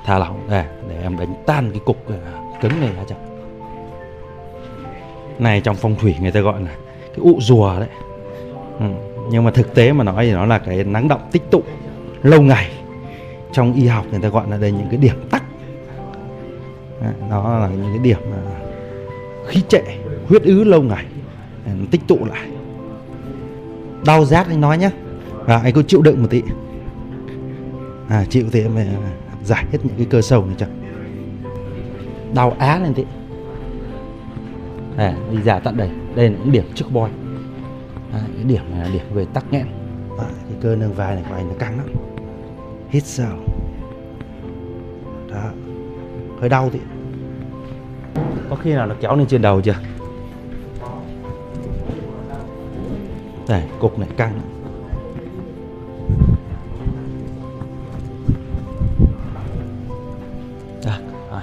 thả lỏng để em đánh tan cái cục cứng này ra cho. Này trong phong thủy người ta gọi là cái ụ rùa đấy. Nhưng mà thực tế mà nói thì nó là cái nắng đọng tích tụ lâu ngày. Trong y học người ta gọi là đây những cái điểm tắc. Nó là những cái điểm khí trệ, huyết ứ lâu ngày, nó tích tụ lại. Đau rát anh nói nhé, anh cứ chịu đựng một tí. Chịu thì em giải hết những cái cơ sâu này cho. Đau á lên tí. Đi ra tận đây. Đây là những điểm trước boy. Cái điểm này là điểm về tắc nghẽn. Cái cơ nâng vai này của anh nó căng lắm. Hít sâu. Đó. Hơi đau thì. Có khi nào nó kéo lên trên đầu chưa? Đây, cục này căng. Rồi,